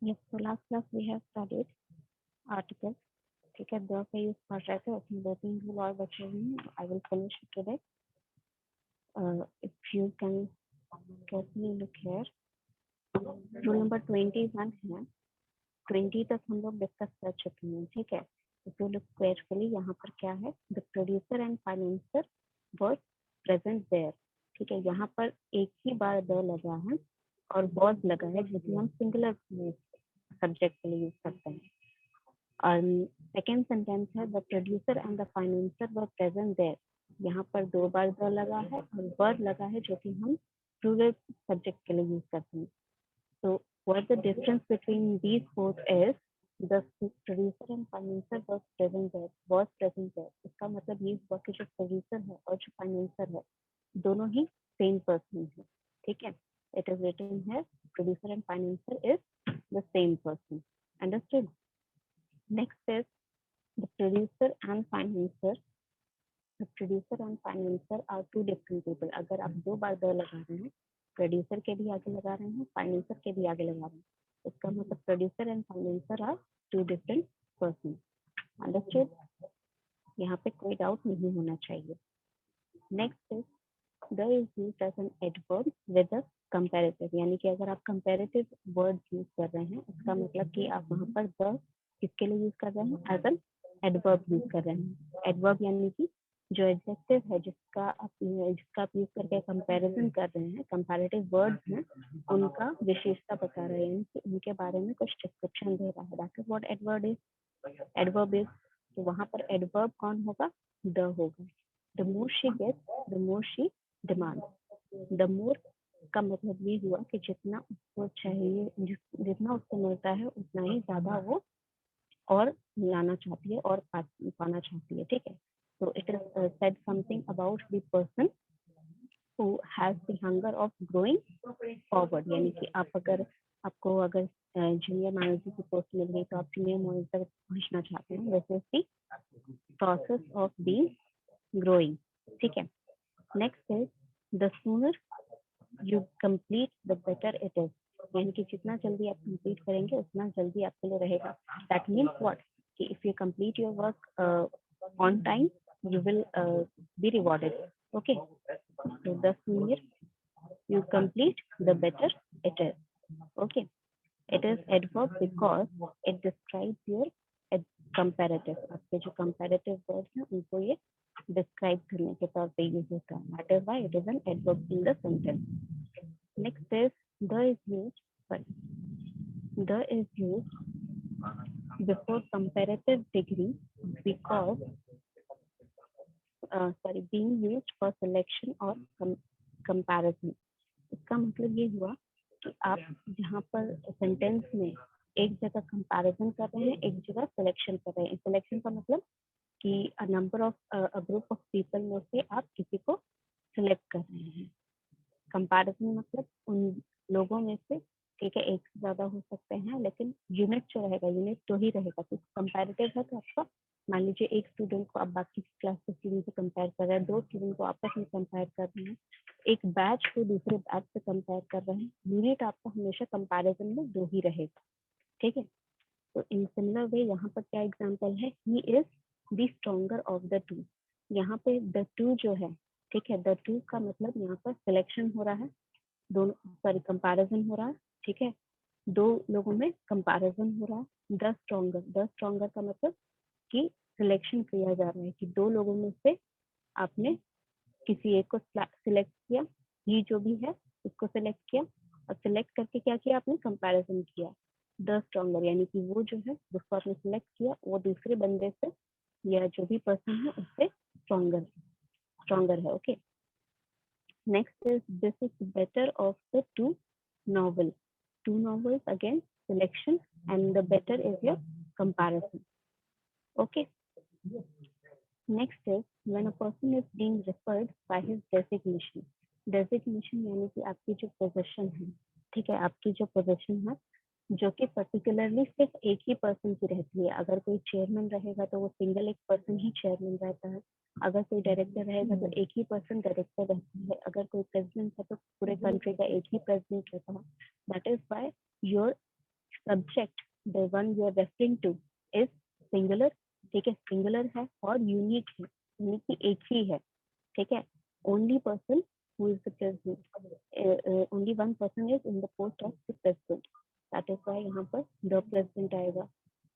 Yes, so last class we have studied articles. ठीक है, दो का यूज कर रहे थे, उसमें दो तीन रूल और बचे हुए हैं. I will finish it today. If you can carefully look here, rule number 21 है. 20 तक हम लोग डिस्कस कर चुके हैं. ठीक है, if you look carefully यहाँ पर क्या है, the producer and financer was present there. ठीक है, यहाँ पर एक ही बार द लगा है और was लगा है, जो कि हम सिंगुलर सब्जेक्ट के लिए यूज करते हैं. और सेकेंड सेंटेंस है the producer and the financer were present there. यहाँ पर दो बार द लगा है और वर्ड लगा है, जो कि हम प्लूरल सब्जेक्ट के लिए यूज करते हैं. So what the difference between these both is the producer and financier was present there. इसका मतलब ये हुआ कि जो प्रोड्यूसर है और जो फाइनेंसर है दोनों ही सेम पर्सन है. ठीक है, it is written here producer and financier is the same person. Understood? Next is the producer and financier. The producer and financier are two different people. अगर आप दो बार द लगा रहे हैं, प्रोड्यूसर के भी आगे लगा रहे हैं, फाइनेंसर के भी आगे लगा रहे हैं, इसका मतलब producer and financer are two different person. Understood? यहाँ पे कोई डाउट नहीं होना चाहिए. Next is the is used as an adverb with a comparative. यानी कि अगर आप कंपैरेटिव वर्ड यूज कर रहे हैं, इसका मतलब कि आप वहाँ पर द किसके लिए यूज कर रहे हैं, एज एन एडवर्ब यूज कर रहे हैं. एडवर्ब यानी कि जो एडजेक्टिव है जिसका आप यूज करके कंपैरिजन कर रहे हैं, कंपैरेटिव वर्ड्स हैं, उनका विशेषता बता रहे हैं, कि उनके बारे में कुछ डिस्क्रिप्शन दे रहा है. That is what adverb is. Adverb is, तो वहां पर एडवर्ब कौन होगा, द होगा. The more she gets the more she demand. The more का मतलब ये हुआ कि जितना उसको चाहिए, जितना उसको मिलता है उतना ही ज्यादा वो और लाना चाहती है और पाना चाहती है. ठीक है, तो it is said something about the person who has the hunger of growing forward. यानी कि आप अगर आपको अगर जूनियर मैनेजर की पोस्ट मिल गई तो आप जूनियर मैनेजर तक पहुंचना चाहते हैं. This is the process of being growing. ठीक है, next is the sooner you complete the better it is. यानी कि जितना जल्दी आप कंप्लीट करेंगे उतना जल्दी आपके लिए रहेगा. दैट मीन्स व्हाट, कि if you complete your work on time you will be rewarded. Okay, so the sooner you complete the better it is. Okay, it is adverb because it describes your comparative. आपके जो comparative words हैं उनको ये describe करने के तौर पे use होता है. That is why it is an adverb in the sentence. Next is the is used. Sorry, the is used before comparative degree because being used for selection or comparison. इसका मतलब ये हुआ कि आप जहाँ पर सेंटेंस में एक जगह कंपैरिजन कर रहे हैं, एक जगह सिलेक्शन कर रहे हैं. सिलेक्शन का मतलब कि a number of a group of people में से आप किसी को सिलेक्ट कर रहे हैं. कंपैरिजन मतलब उन लोगों में से, ठीक है, एक से ज्यादा हो सकते हैं, लेकिन यूनिट जो रहेगा यूनिट तो ही रहेगा. तो कंपैरेटिव है तो आपका, मान लीजिए एक स्टूडेंट को आप बाकी क्लास के स्टूडेंट से कंपेयर कर रहे हैं, दो स्टूडेंट को आपस में कंपेयर कर रहे हैं, एक बैच को दूसरे बैच से कंपेयर कर रहे हैं, यूनिट आपका हमेशा कंपैरिजन में दो ही रहेगा. ठीक है, तो इन सिमिलर वे यहाँ पर क्या एग्जांपल है, he is the stronger of the two. यहाँ पे द टू जो है, ठीक है, द टू का मतलब यहाँ पर सिलेक्शन हो रहा है, दोनों सॉरी कंपैरिजन हो रहा है. ठीक है, दो लोगों में कंपैरिजन हो रहा है. द स्ट्रॉन्गर का मतलब कि सिलेक्शन किया जा रहा है, कि दो लोगों में से आपने किसी एक को सिलेक्ट किया, ये जो भी है उसको सिलेक्ट किया, और सिलेक्ट करके क्या किया आपने, कंपैरिजन किया. द स्ट्रॉन्गर यानी कि वो जो है जिसको आपने सिलेक्ट किया वो दूसरे बंदे से या जो भी पर्सन है उससे स्ट्रॉन्गर है. Okay, next is this is better of the two novel. Two novels again selection, and the better is your comparison. Okay, next is when a person is being referred by his designation. Designation यानी कि आपकी जो position है, ठीक है, आपकी जो position है जो कि पर्टिकुलरली सिर्फ एक ही पर्सन की रहती है. अगर कोई चेयरमैन रहेगा तो वो सिंगल एक पर्सन ही चेयरमैन रहता है. अगर कोई डायरेक्टर रहेगा तो एक ही पर्सन डायरेक्टर रहता है. अगर कोई प्रेसिडेंट है तो पूरे कंट्री का एक ही प्रेसिडेंट रहता है. That is why your subject, the one you are referring to, is singular, ठीक है, singular है और unique है, यानी कि एक ही है, ठीक है. Only person who is the president, only one person is in the post of the president. That is why यहाँ पर the president आएगा,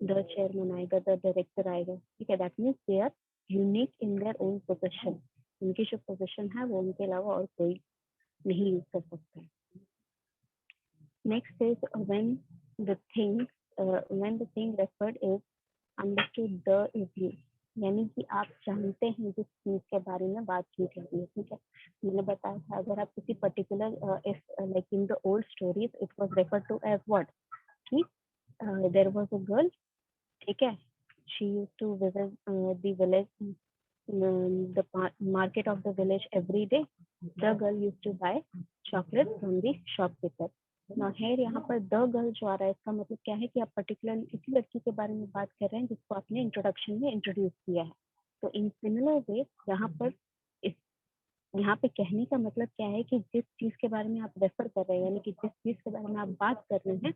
the chairman आएगा, the director आएगा, ठीक है. That means they are unique in their own possession. उनकी जो possession है वो उनके अलावा और कोई नहीं यूज कर सकता है. Next is when the thing referred is understood the is used. यानी कि आप जानते हैं जिस चीज के बारे में बात की जा रही है, ठीक है. मैंने बताया था अगर आप किसी particular like in the old stories it was referred to as what, कि देयर वाज अ गर्ल, ठीक है, she used to visit the village, the market of the village every day. The girl used to buy chocolate from the shopkeeper. Now here यहाँ पर the girl जो आ रहा है इसका मतलब क्या है कि आप पर्टिकुलर इसी लड़की के बारे में बात कर रहे हैं जिसको आपने इंट्रोडक्शन में इंट्रोड्यूस किया है. तो इन सिमिलर वे यहाँ पर यहाँ पे कहने का मतलब क्या है कि जिस चीज के बारे में आप रेफर कर रहे हैं, यानी कि जिस चीज के बारे में आप बात कर रहे हैं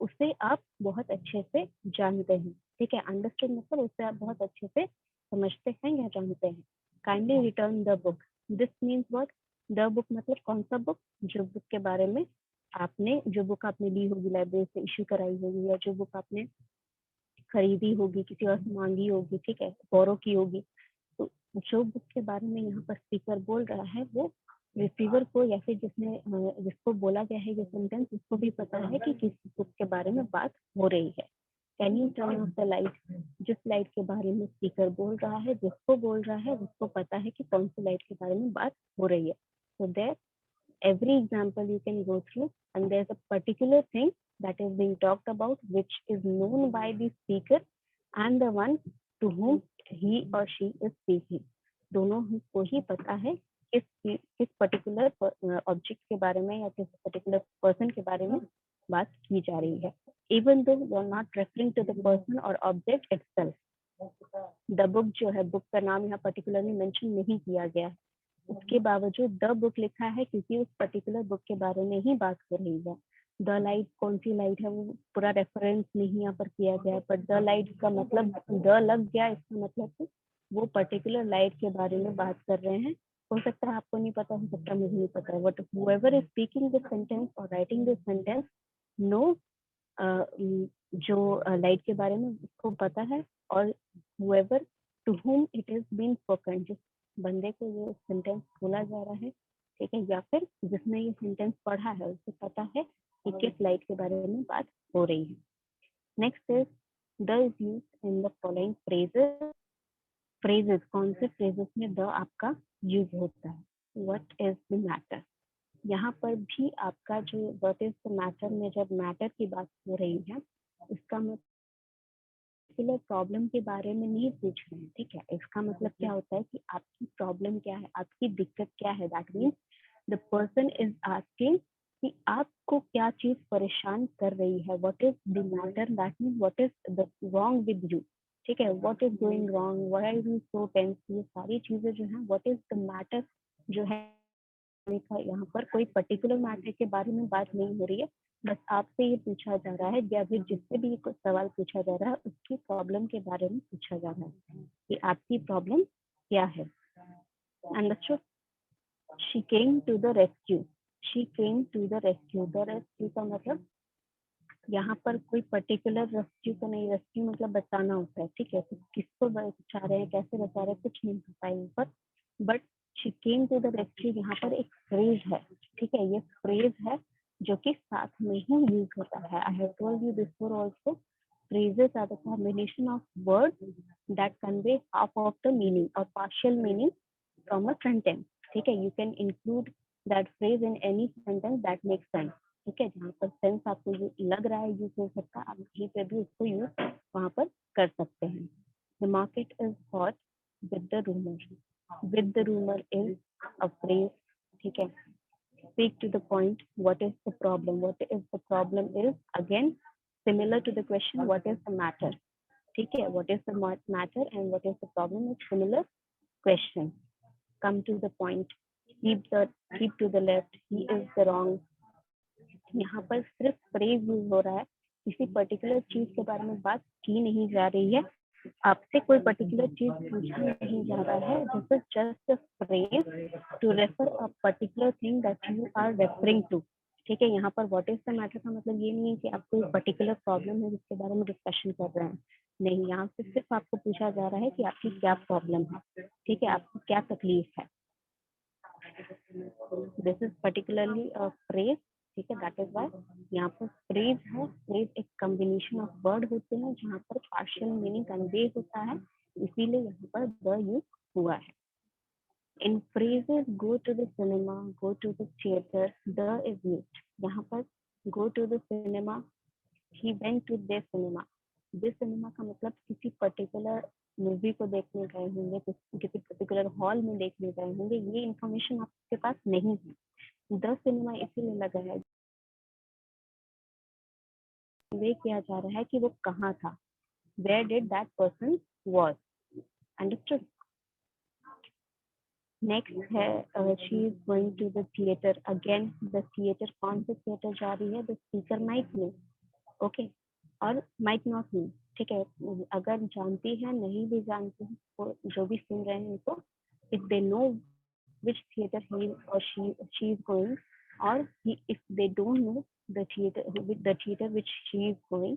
उसे आप बहुत अच्छे से जानते हैं, ठीक है. अंडरस्टूड मतलब उसे आप बहुत अच्छे से समझते हैं या जानते हैं. Kindly return the book. This means what? The book मतलब कौन सा बुक? जो बुक के बारे में आपने, जो बुक आपने ली होगी, लाइब्रेरी से इश्यू कराई होगी, या जो बुक आपने खरीदी होगी, किसी और से मांगी होगी, ठीक है, बोरो की होगी. तो जो बुक के बारे में यहाँ पर स्पीकर बोल रहा है वो रिसीवर को या फिर जिसको बोला गया है ये सेंटेंस, उसको भी पता है कि किस बुक के बारे में बात हो रही है. Can U turn off the light? जिस लाइट के बारे में स्पीकर बोल रहा है, जिसको बोल रहा है उसको पता है कि कौन सी लाइट के बारे में बात हो रही है. So there every example you can go through and there's a particular thing that is being talked about which is known by the speaker and the one to whom he or she is speaking. दोनों को ही पता है किस particular object के बारे में या किस पर्टिकुलर पर्सन के बारे में बात की जा रही है. Even though you are not referring to the person or object itself. The book जो है, बुक का नाम यहाँ पर्टिकुलरली मेंशन नहीं किया गया है, उसके बावजूद द बुक लिखा है क्योंकि उस पर्टिकुलर बुक के बारे में ही बात कर रही है. द लाइट, कौन सी लाइट है वो पूरा रेफरेंस नहीं यहाँ पर किया गया, पर द लाइट का मतलब द लग गया, इसका मतलब कि वो पर्टिकुलर लाइट के बारे में बात कर रहे हैं. हो सकता है आपको नहीं पता, हो सकता है मुझे नहीं पता, but whoever is speaking this sentence or writing this sentence knows जो लाइट के बारे में उसको पता है, और whoever to whom it is being spoken, जिस बंदे को ये सेंटेंस बोला जा रहा है, ठीक है, या फिर जिसने ये सेंटेंस पढ़ा है उसे पता है कि किस लाइट के बारे में बात हो रही है. Next is the is used in the following phrases. Phrases, कौन से फ्रेजेस में द आपका यूज होता है? What is the matter. यहाँ पर भी आपका जो व्हाट इज द मैटर में जब मैटर की बात हो रही है, इसका मतलब प्रॉब्लम के बारे में नहीं पूछ रहे हैं, ठीक है. इसका मतलब क्या होता है कि आपकी प्रॉब्लम क्या है, आपकी दिक्कत क्या है. That means the person is asking कि आपको क्या चीज परेशान कर रही है. What is the matter, that means what is the wrong with you, ठीक है. What is going wrong, why are you so tense, ये सारी चीजें जो है व्हाट इज द मैटर जो है. यहाँ पर कोई पर्टिकुलर मैटर के बारे में बात नहीं हो रही है, बस आपसे ये पूछा जा रहा है या फिर जिससे भी कुछ सवाल पूछा जा रहा है उसकी प्रॉब्लम के बारे में पूछा जा रहा है कि आपकी प्रॉब्लम क्या है. Understood. She came to the rescue. She came to the rescue. The rescue का मतलब यहाँ पर कोई पर्टिकुलर रेस्क्यू तो नहीं, रेस्क्यू मतलब बचाना होता है, ठीक है. तो किसको बचा रहे हैं, कैसे बचा रहे हैं, कुछ नहीं पता है पर, but she came to the rescue यहाँ पर एक फ्रेज है, ठीक है. ये फ्रेज है जो कि साथ में ही यूज होता है. I have told you before also, phrases are the combination of words that convey half of the meaning or partial meaning from a sentence, ठीक है. You can include that phrase in any sentence that makes sense, ठीक है. जहाँ पर sense आपको लग रहा है यूज हो सकता है, आप कहीं पे भी उसको यूज वहाँ पर कर सकते हैं. The market is hot with the rumor. With the rumor is a phrase, ठीक है. Speak to the point. What is the problem? What is the problem is again similar to the question what is the matter, ठीक है. What is the matter and what is the problem is similar question. Come to the point. Keep to the left. He is the wrong. यहाँ पर सिर्फ phrase use हो रहा है, किसी particular चीज के बारे में बात की नहीं जा रही है, आपसे कोई पर्टिकुलर चीज पूछा नहीं जा रहा है, this is just a phrase to refer a particular thing that you are referring to. ठीक है, यहाँ पर व्हाट इज द मैटर का मतलब ये नहीं है कि आपको एक पर्टिकुलर प्रॉब्लम है जिसके बारे में डिस्कशन कर रहे हैं, नहीं, यहाँ पे सिर्फ आपको पूछा जा रहा है कि आपकी क्या प्रॉब्लम है, ठीक है, आपको क्या तकलीफ है। This is particularly a phrase, ठीक है, दैट इज वाई यहाँ पर फ्रेज है। फ्रेज एक कॉम्बिनेशन ऑफ वर्ड होते हैं जहाँ पर पार्शियल मीनिंग कन्वे होता है, इसीलिए यहाँ पर द यूज हुआ है। इन phrases go to the cinema, go to the theater, the is used। यहाँ पर go to the cinema, he went to the cinema। this cinema का मतलब किसी पर्टिकुलर मूवी को देखने गए होंगे, किसी पर्टिकुलर हॉल में देखने गए होंगे, ये इंफॉर्मेशन आपके पास नहीं है। द सिनेमा इसीलिए लगा है, वे किया जा रहा है कि वो कहाँ था, where did that person was. Understood. Next है she is going to the theatre. Again the theatre, कौन से थिएटर जा रही है, the speaker might know, okay, और माइट नॉट नो, ठीक है, अगर जानती है नहीं भी जानती है तो जो भी सुन रहे हैं उनको, if they know which theater he or she is going, or if they don't know the theater which she is going,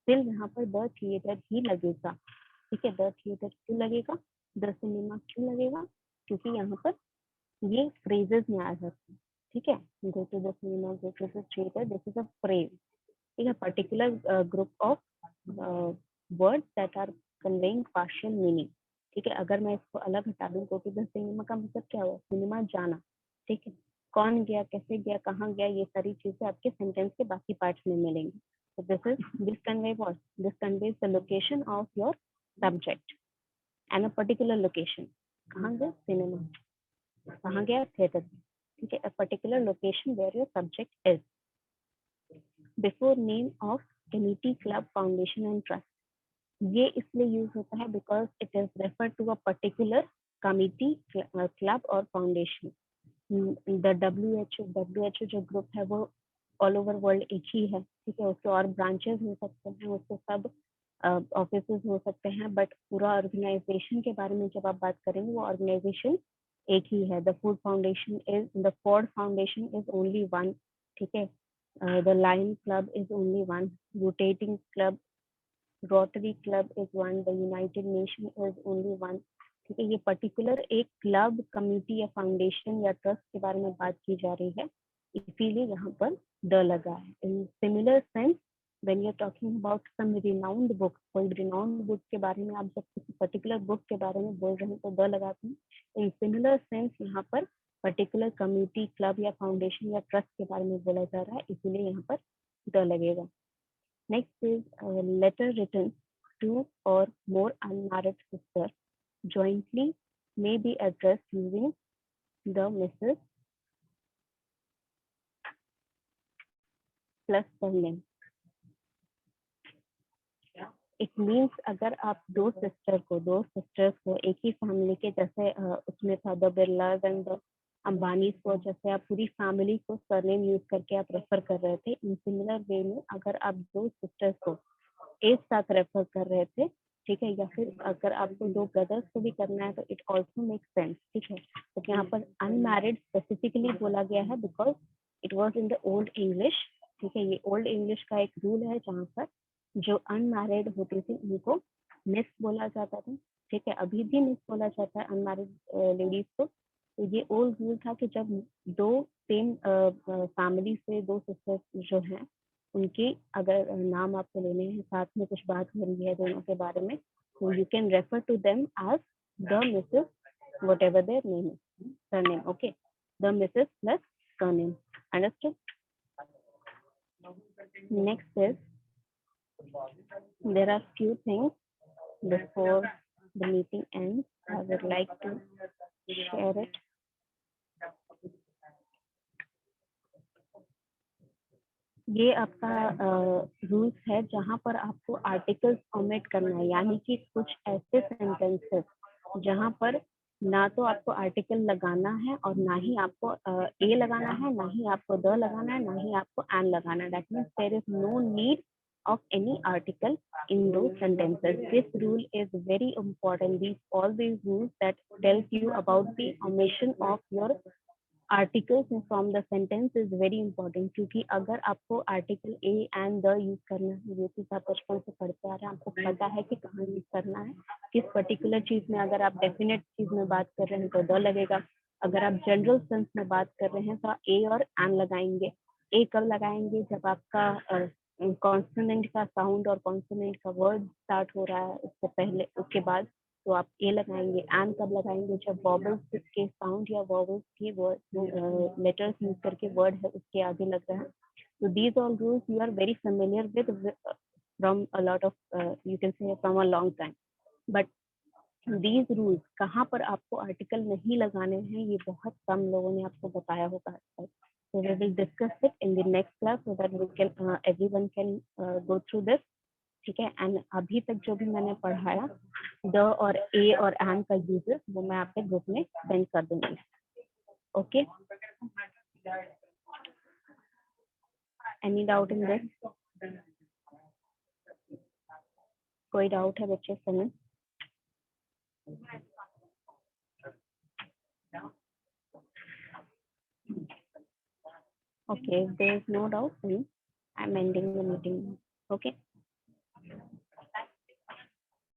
still यहाँ पर the theater ही लगेगा। ठीक है, the theater क्यों लगेगा, the cinema क्यों लगेगा, क्योंकि यहाँ पर ये phrases में आ जाते हैं। ठीक है, go to the cinema, go to the theater, this is a phrase। ठीक है, particular group of words that are conveying partial meaning। ठीक है, अगर मैं इसको अलग हटा दूं, गो टू द सिनेमा का मतलब क्या हुआ, सिनेमा जाना। ठीक है, कौन गया, कैसे गया, कहाँ गया, ये सारी चीजें आपके सेंटेंस के बाकी पार्ट्स में मिलेंगी। तो this convey what, this conveys the location of your subject and a particular location. कहाँ गया, सिनेमा, कहाँ गया, थिएटर। ठीक है, a particular location where your subject is. Before name of committee, club, foundation and trust, ये इसलिए use होता है because it is refer to a particular committee, club और फाउंडेशन। द WHO जो ग्रुप है वो ऑल ओवर वर्ल्ड एक ही है। ठीक है, उसके और ब्रांचेस हो सकते हैं, उसके सब ऑफिस हो सकते हैं, बट पूरा ऑर्गेनाइजेशन के बारे में जब आप बात करेंगे वो ऑर्गेनाइजेशन एक ही है। The Ford Foundation is only one. ठीक है, the Lion Club is only one, rotating club, Rotary Club is one, the United Nation is only one. ठीक है, ये पर्टिकुलर एक क्लब, कमिटी या फाउंडेशन या ट्रस्ट के बारे में बात की जा रही है, इसीलिए यहाँ पर द लगा है। In similar sense when you are talking about some renowned book, कोई रिनाउंड बुक के बारे में आप जब किसी पर्टिकुलर बुक के बारे में बोल रहे हैं तो द लगाते हैं। इन सिमिलर सेंस यहाँ पर पर्टिकुलर कमिटी, क्लब या फाउंडेशन या ट्रस्ट के बारे में बोला जा रहा है, इसीलिए यहाँ पर द लगेगा। Next is a letter written to or more unmarried sister jointly may be addressed using the Mrs. plus surname। It means अगर आप दो सिस्टर्स को एक ही फैमिली के, जैसे उसमें था the Birlas and the Ambani को, जैसे आप पूरी फैमिली को सरनेम यूज करके आप रेफर कर रहे थे, इन सिमिलर वे में अगर आप दो सिस्टर्स को एक साथ रेफर कर रहे थे, ठीक है, या फिर अगर आपको दो ब्रदर्स को भी करना है तो इट ऑल्सो मेक सेंस। ठीक है, तो यहाँ पर अनमैरिड स्पेसिफिकली बोला गया है because it was in the old English. ठीक है, ये ओल्ड इंग्लिश का एक रूल है जहाँ पर जो अनमैरिड होती थी उनको मिस बोला जाता था। ठीक है, अभी भी मिस बोला जाता है अनमैरिड लेडीज को। तो ये ओल्ड रूल था कि जब दो सेम फैमिली से दो सिस्टर्स जो हैं उनकी अगर नाम आपको लेने हैं, साथ में कुछ बात हो रही है दोनों के बारे में, तो you can refer to them as the Mrs whatever their name, surname. Okay, the Mrs plus surname. Understood. Next is, there are few things before the meeting ends. I would like to share it. ये आपका rules है जहाँ पर आपको articles omit करना है, यानी कि कुछ ऐसे सेंटेंसेस जहाँ पर ना तो आपको आर्टिकल लगाना है और ना ही आपको ए लगाना है, ना ही आपको द लगाना है, ना ही आपको एन लगाना है। That means there is no need of any article in those sentences. This rule is very important. All these rules that tells you about the omission of your articles from the sentence is very important, क्योंकि अगर आपको article A and the use करना है, ये चीज आप बचपन से पढ़ते आ रहे हैं, आपको पता है कि कहाँ यूज करना है, किस पर्टिकुलर चीज में। अगर आप डेफिनेट चीज में बात कर रहे हैं तो द लगेगा, अगर आप जनरल सेंस में बात कर रहे हैं तो ए और एन लगाएंगे। ए कब लगाएंगे? जब आपका कॉन्सोनेंट का साउंड और कॉन्सोनेंट का वर्ड स्टार्ट हो रहा है, उससे पहले, उसके बाद तो आप ए लगाएंगे। एन कब लगाएंगे? जब वॉवल्स के साउंड या वॉवल्स की वर्ड लेटर्स यूज करके वर्ड है उसके आगे लग रहा है। तो these all rules you are very familiar with from a lot of you can say from a long time. But these rules कहाँ पर आपको आर्टिकल नहीं लगाने हैं, ये बहुत कम लोगों ने आपको बताया होगा। So we will discuss it in the next class so that we can everyone can go through this. ठीक है। एंड अभी तक जो भी मैंने पढ़ाया द और ए और एन का यूजेस, वो मैं आपके ग्रुप में सेंड कर दूंगी। Okay, any doubt in this? कोई डाउट है बच्चे समय? Okay, if there is no doubt, then I'm ending the meeting. Okay.